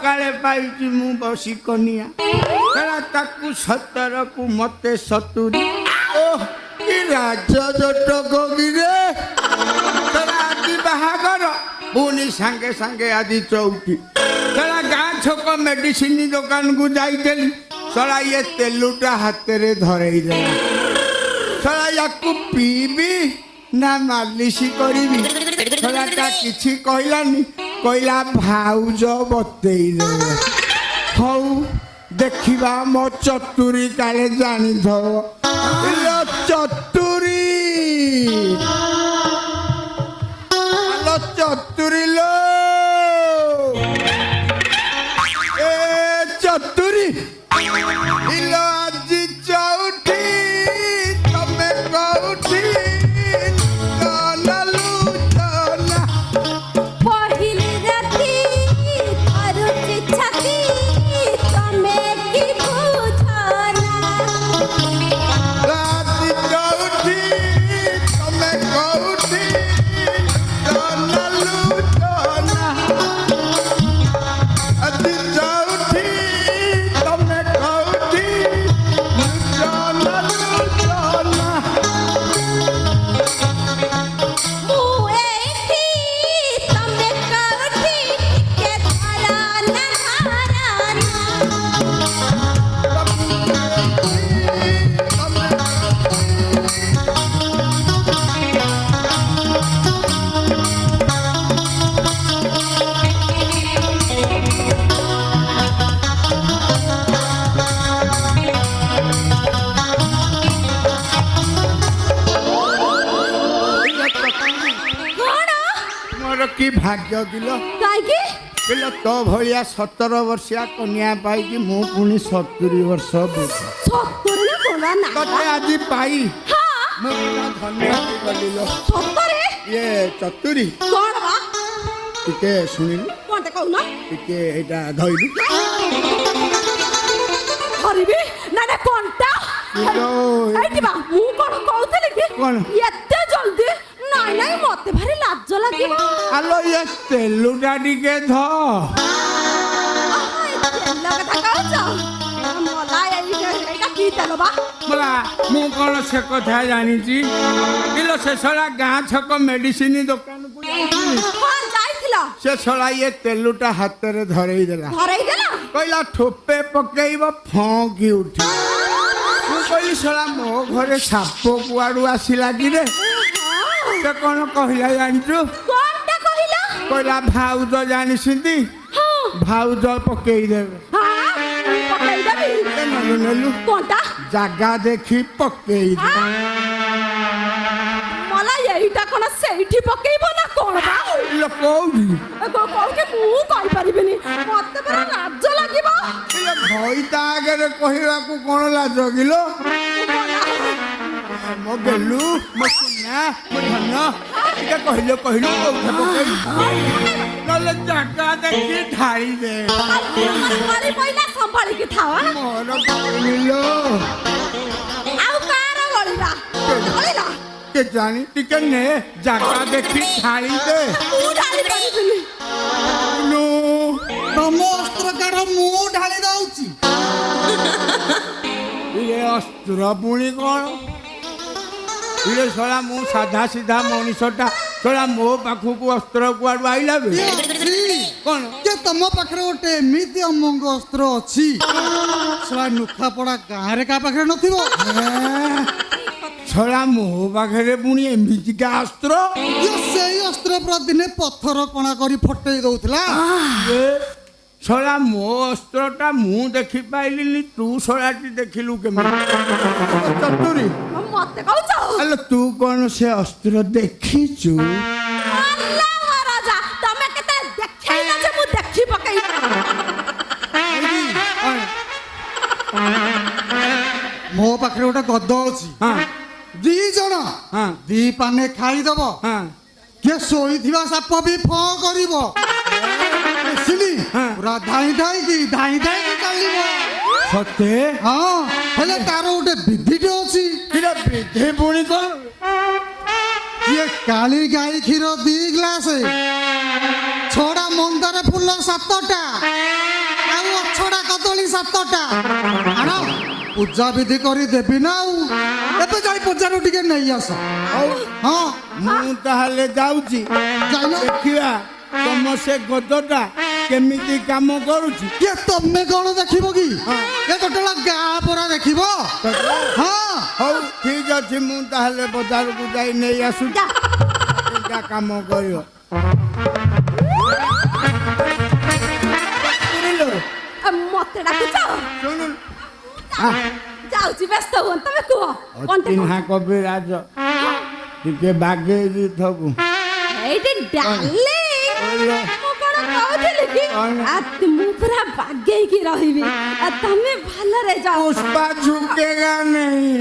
କାଳେ ପାଇଛି ମୁଁ ବସି କନିଆ ହେଲା ତାକୁ 17 କୁ ମତେ 70 କି ରାଜ ଜଟକ କିରେ ଆଜି ବାହାଘର ପୁଣି ସାଙ୍ଗେ ସାଙ୍ଗେ ଆଜି ଚଉକି ହେଲା ଗାଁ ଛକ ମେଡିସିନ ଦୋକାନକୁ ଯାଇଥିଲି ଶଳା ଇଏ ତେଲୁଟା ହାତରେ ଧରେଇ ଦେଲା ଶଳା ୟାକୁ ପିଇବି ନା ମାଲିସ କରିବି ଶଳାଟା କିଛି କହିଲାନି କହିଲା ଭାଉଜ ବତେଇ ଦେବେ ହଉ ଦେଖିବା ମୋ ଚତୁରୀ କାଳେ ଜାଣିଥବ ଚତୁରୀ ଚତୁରୀ ଲୋ ଏ ଚତୁରୀ ଇଲୋ ଆଜି ଚଉଠି ତମେ କଉଠି কি ভাগ্য দিল কিলো তো ভଳିଆ 17 ବର୍ଷିଆ କନ୍ୟା ପାଇକି ମୁଁ ପୁଣି 70 ବର୍ଷ ତତେ ଆଜି ପାଇ ମୁଁ ଧନ୍ୟ ହେଇଗଲିଲ ଇଏ ଚତୁରୀ ଟିକେ ଶୁଣିଲୁ ଟିକେ ଏଇଟା ଧଇଲୁ ଧରିବି ନା କଣ୍ଟା ମୁଁ କଣ କହୁଥିଲି କି ଏତେ ଜଲ୍ଦି ନାଇଁ ନାଇଁ ମତେ ଭାରି ଲାଜ ଲାଗିବ ଆଲୋ ଏ ତେଲୁଟା ଟିକେ ଧ ମୁଁ କଣ ସେ କଥା ଜାଣିଛି କିଲୋ ସେ ଶଳା ଗାଁ ଛକ ମେଡିସିନ ଦୋକାନକୁ ଯାଇଥିଲ ସେ ଶଳା ଇଏ ତେଲୁଟା ହାତରେ ଧରେଇ ଦେଲା କହିଲା ଠୋପେ ପକେଇବ ଫକି ଉଠି ମୁଁ କହିଲି ଶଳା ମୋ ଘରେ ସାପ କୁଆଡୁ ଆସିଲା କିରେ ସେ କଣ କହିଲା ଜାଣିଛୁ କହିଲା ଭାଉଜ ଜାଣିଛନ୍ତି ଭାଉଜ ପକେଇ ଦେବେ ନେଲୁ ଜାଗା ଦେଖି ପକେଇ ଏଇଟା କଣ ସେଇଠି ପକେଇବ ନା କଣ କୋଉଠି କୋଉଠି ମୁଁ କହିପାରିବିନି ମତେ ପୁରା ଲାଜ ଲାଗିବ ଭଇ ତା ଆଗରେ କହିବାକୁ କଣ ଲାଜ କିଲୋ ମୋ ବେଲୁ ମୋ ସୁନା ମୋ ଧନ ଟିକେ କହିଲୁ କୋଉଠି ପକେଇ ନହେଲେ ଜାଗା ଦେଖି ଢାଳି ଦେ ସମ୍ଭାଳିକି ଥାଅ ମୋର କହିଲ ଆଉ କାର ଗଳିବା କେ ଜାଣି ଟିକେ ନେ ଜାଗା ଦେଖି ଢାଳି ଦେ ତମ ଅସ୍ତ୍ର କାଢ ମୁଁ ଢାଳି ଦଉଛି ଇଏ ଅସ୍ତ୍ର ପୁଣି କଣ ଇଏ ଶଳା ମୁଁ ସାଧା ସିଧା ମଣିଷଟା ଶଳା ମୋ ପାଖକୁ ଅସ୍ତ୍ର କୁଆଡୁ ଆଇଲା ବେ କଣ ଯେ ତମ ପାଖରେ ଗୋଟେ ଏମିତି ଅମଙ୍ଗ ଅସ୍ତ୍ର ଅଛି ଶଳା ନୁଖାପଡା ଗାଁରେ କାହା ପାଖରେ ନଥିବ ଶଳା ମୋ ପାଖରେ ପୁଣି ଏମିତିକା ଅସ୍ତ୍ର ସେଇ ଅସ୍ତ୍ର ପ୍ରତିଦିନେ ପଥର କଣା କରି ଫଟେଇ ଦଉଥିଲା ଶଳା ମୋ ଅସ୍ତ୍ରଟା ମୁଁ ଦେଖିପାଇଲିନି ତୁ ଶଳାଟି ଦେଖିଲୁ କେମିତି ଚତୁରୀ ମତେ କହୁଛ ଆଲୋ ତୁ କଣ ସେ ଅସ୍ତ୍ର ଦେଖିଛୁ ତମେ କେତେ ଦେଖେଇଲ ଯେ ମୁଁ ଦେଖି ପକେଇ ମୋ ପାଖରେ ଗୋଟେ ଗଦ ଅଛି 2 ଜଣ 2 ପାନେ ଖାଇଦବ କିଏ ଶୋଇଥିବା ସାପ ବି ଫ କରିବ ଦେଖିଲି ପୁରା ଧାଇଁ ଧାଇଁକି ଚାଲିବ ସତେ ହଁ ହେଲେ ତାର ଗୋଟେ ବିଧିଟେ ଅଛି କିରେ ବିଧି ପୁଣି କଣ କିଏ କାଳି ଗାଈ କ୍ଷୀର 2 ଗ୍ଲାସ ଛଡ଼ା ମନ୍ଦାର ଫୁଲ 7ଟା ଆଉ ଅଛଡ଼ା କଦଳୀ 7ଟା ଆଣ ପୂଜା ବିଧି କରି ଦେବି ନା ଆଉ ଏବେ ଯାଇ ପୂଜାରୁ ଟିକେ ନେଇ ଆସ ହଉ ହଁ ମୁଁ ତାହେଲେ ଯାଉଛି ଯାଇନ ଦେଖିବା ତମ ସେ ଗଦଟା କେମିତି କାମ କରୁଛି କିଏ ତମେ କ'ଣ ଦେଖିବ କି ଏ ଟୋଟାଲ ଗାଁ ପରା ଦେଖିବ ହଁ ହଉ ଠିକ ଅଛି ମୁଁ ତାହେଲେ ବଜାରକୁ ଯାଇ ନେଇ ଆସୁଛି ଯା ଏଇଟା କାମ କରିବ ଶୁଣିଲୁ ମତେ ଡାକୁଛ ଶୁଣୁ ଯାଉଛି ବ୍ୟସ୍ତ ହୁଅ ତମେ କୁହ କଣ୍ଟା ଚିହ୍ନା କବିରାଜ ଟିକେ ବାଗେଇକି ଥବୁ ଏଇଠି ଡାଲି ମୁଁ କଣ କହୁଥିଲି କି ମୁଁ ପୁରା ବାଗେଇକି ରହିବି ତମେ ଭଲରେ ଯାଅ पुष्पा झुकेगा नहीं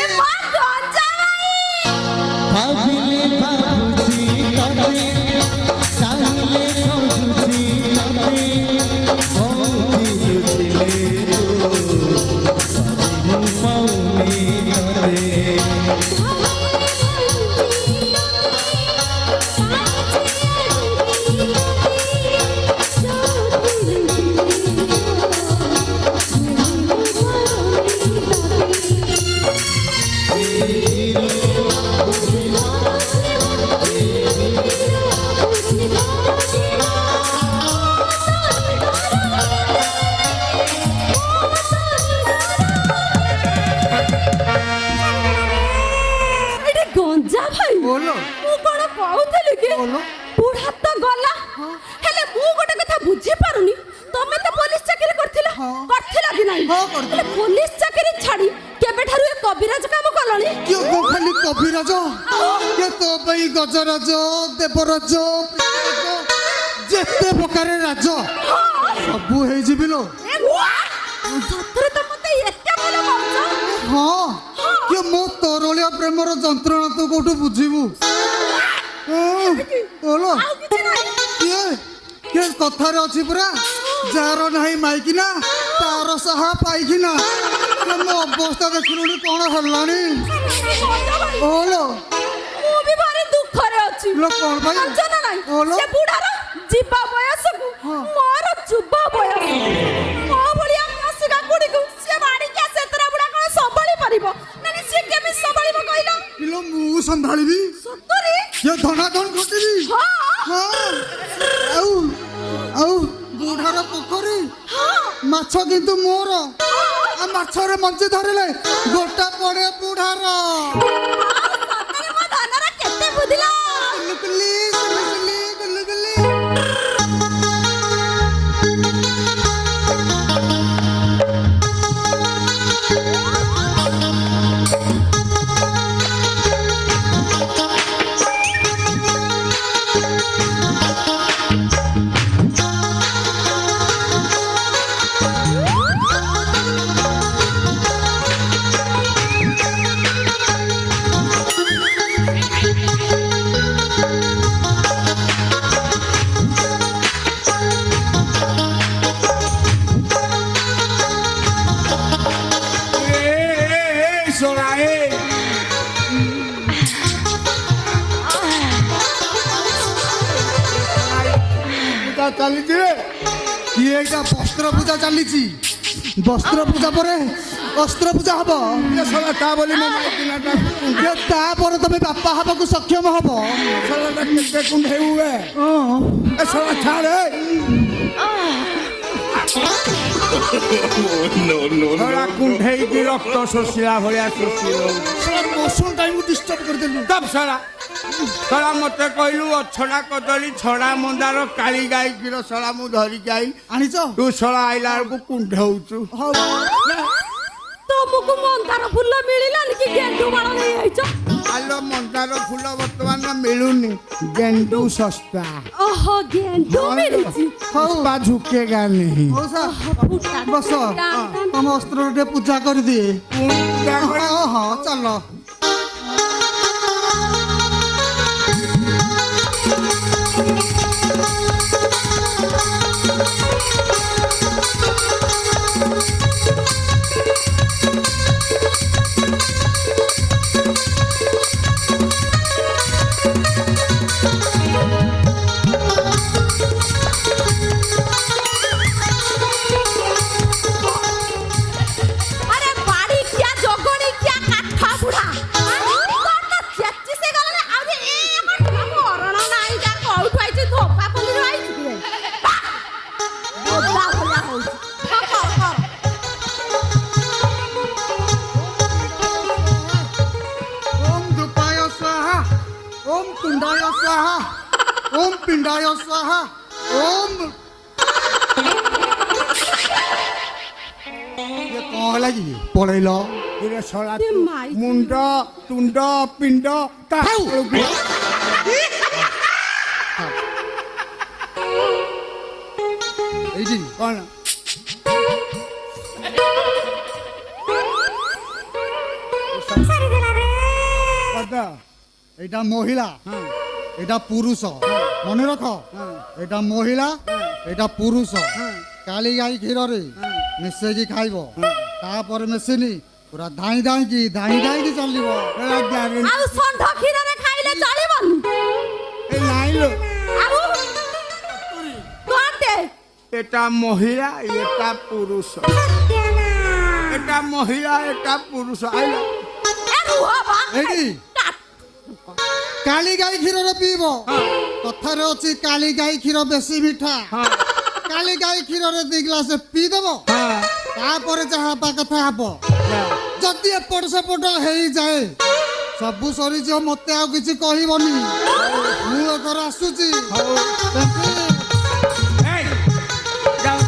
ଏ ମା ଗଞ୍ଜା ଭାଇ बोलो ମୁଁ କଣ କହୁଥିଲି କି बोलो ବୁଢା ତ ଗଲା ହେଲେ ମୁଁ ଗୋଟେ କଥା ବୁଝି ପାରୁନି ତମେ ତ ପୋଲିସ ଚାକିରି କରିଥିଲ କି ନାହିଁ ହେଲେ ପୋଲିସ ଚାକିରି ଛାଡି କେବେଠାରୁ ଏ କବିରାଜ କାମ କଲଣି କିଏ ଗୋ ଖାଲି କବିରାଜ କିଏ ତୋ ପାଇଁ ଗଜରାଜ ଦେବରାଜ ଯେତେ ପ୍ରକାର ରାଜ ସବୁ ହେଇଯିବି ଲୋ ସତରେ ତ ମତେ ଏତେ ଭଲ ପାଉଛ ହଁ କିଏ ମୋ ତରଳିଆ ପ୍ରେମର ଯନ୍ତ୍ରଣା ତୁ କୋଉଠୁ ବୁଝିବୁ ବୋଲୋ ଆଉ କିଛି ନାହିଁ କିଏ କିଏ କଥାରେ ଅଛି ପୁରା ଯାହାର ନାହିଁ ମାଇକିନା ତାର ସାହା ପାଇକିନା ମୋ ଅବସ୍ଥା ଦେଖିଲୁଣି କ'ଣ ହେଲାଣି ବୋଲୋ ମୁଁ ବି ଭାରି ଦୁଃଖରେ ଅଛି ଲୋ କ'ଣ ପାଇଁ ଜାଣିଛ ନା ନାହିଁ ବୋଲୋ ସେ ବୁଢାର ଯିବା ବୟସକୁ ମୋର ଯୁବା ବୟସ ମୋ ଭଳିଆ ମାସିକା କୁଡ଼ିକୁ ସେ ମାଡ଼ିକି ଆସେ ଏତେଟା ବୁଢା କ'ଣ ସମ୍ଭାଳି ପାରିବ ମାନେ ସେ କେମିତି ସମ୍ଭାଳିବ କହିଲ କିଲୋ ମୁଁ ସମ୍ଭାଳିବି ସତରେ କିଏ ଧନାଧନ ଘଟିବି ହଁ ଆଉ ଆଉ ବୁଢାର ପୋଖରୀ ମାଛ କିନ୍ତୁ ମୋର ଆଉ ମାଛରେ ମଞ୍ଜି ଧରିଲେ ଗୋଟା ପଡେ ବୁଢାର ସତରେ ମୋ ଧନର କେତେ ବୁଝିଲା ଗୁଲୁଗୁଲି ଗୁଲୁଗୁଲି ଗୁଲୁଗୁଲି ଚାଲିଛି ଏଇଟା ବସ୍ତ୍ର ପୂଜା ଚାଲିଛି ବସ୍ତ୍ର ପୂଜା ପରେ ଅସ୍ତ୍ର ପୂଜା ହବ ତା ବୋଲି ମୋ ମାଇକିନାଟା ତାପରେ ତମେ ବାପା ହବାକୁ ସକ୍ଷମ ହବ କେତେ କୁଣ୍ଢେଇ ହୁଏ ଏ ଶଳା ଛାଡେ ଶଳା କୁଣ୍ଢେଇକି ରକ୍ତ ଶୋଷିଲା ଭଳିଆ ମସୁର ଟାଇମ୍ ଡିଷ୍ଟର୍ବ କରିଦେଲୁ ଦବ ଶଳା ଶଳା ମତେ କହିଲୁ ଅଛଡ଼ା କଦଳୀ ଛଡ଼ା ମନ୍ଦାର କାଳି ଗାଈ କ୍ଷୀର ଶଳା ମୁଁ ଧରିକି ଆଇଲି ଆଣିଛ ତୁ ଶଳା ଆଇଲା ବେଳକୁ କୁଣ୍ଢଉଛୁ ତମକୁ ମନ୍ଦାର ଫୁଲ ମିଳିଲାନି କି ଗେଣ୍ଡୁ ମାଳ ନେଇ ଆଇଛ ଆଲୋ ମନ୍ଦାର ଫୁଲ ବର୍ତ୍ତମାନ ମିଳୁ मिलूनी गेंडू सस्ता ओहो गेंडू मिलुची पुष्पा झुकेगा नहीं ମଉସା ଫୁଟା ବସ ତମ ଅସ୍ତ୍ର ଟିକେ ପୂଜା କରିଦିଏ ହଁ ହଁ ଚାଲ अरे बाड़ी क्या जोगणी क्या काठा बुढ़ा कौन तो चच्ची से गला ने आउ ए मरण नाही जा कोउठ आइछि धोपा पल्ली रो आइछि रे बोला बोला होउछि कर ओम धूपाय स्वाहा ओम कुंडाय स्वाहा ओम पिंडाय स्वाहा ओम ये कौन होला कि पळैल तेरे सोला ते माई मुंड तुंड पिंड ता এইটি कौन कदा এইটা মহিলা हाँ এটা পুরুষ মনে রাখ এটা মহিলা এটা পুরুষ কালি গাই ক্ষীরে মিশাইকি খাইব তারপরে মেশিনি পুরা ধাই ধাইকি চালিব तेरा जाने आउ षंढ क्षीर रे खाइले चलिबनी ए नहीं लो आउ कोते এটা মহিলা এটা পুরুষ এটা মহিলা এটা পুরুষ আইলো ए रुहबा এইটি কালি গাই ক্ষীরে পিব কথারে অছি কালি গাই ক্ষীর বেশি মিঠা हाँ কালি গাই ক্ষীরে 2 গ্লাস পি দেব हाँ তারপরে যাহা হবা কথা হব যদি এপট সেপট হেই যায় সবু সরিଯିବ মতে ଆଉ କିଛି କହିବନି ମୁଁ ଏଥର ଆସୁଛି ए जाओ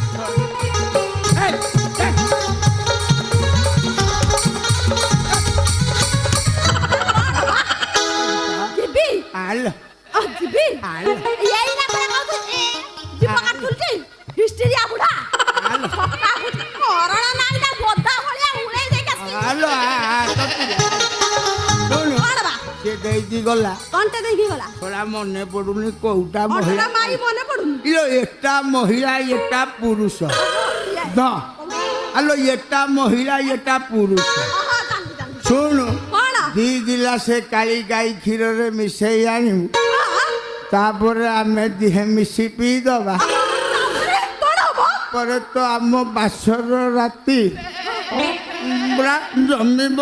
ए जिबी आलो जिबी आलो यही ना करे कहू ए जीव काट तुलची हिस्ट्रिया बुढ़ा आलो सका मरण नाही ना बोधा भलिया उड़े दे के आलो ଶୁଣୁ कोन बा ସେ ଦେଇକି ଗଲା कोनते देखि गला थोड़ा ମନେ ପଡୁନି କୋଉଟା अठरा ମହିଳା माई मने पडुन ଇଲୋ ଏଟା ମହିଳା ଏଟା ପୁରୁଷ ଦ ଆଲୋ ଏଟା ମହିଳା ଏଟା ପୁରୁଷ आहा जानबी जानबी ଶୁଣୁ कोन 2 ଗିଲାସ କାଳି ଗାଈ କ୍ଷୀରରେ ମିଶେଇ ଆଣିବୁ ତାପରେ ଆମେ ଦିହେଁ ମିଶି ପିଇଦବା कोन हबो ପରେ ତ ଆମ ବାସର ରାତି ପୁରା ଜମିବ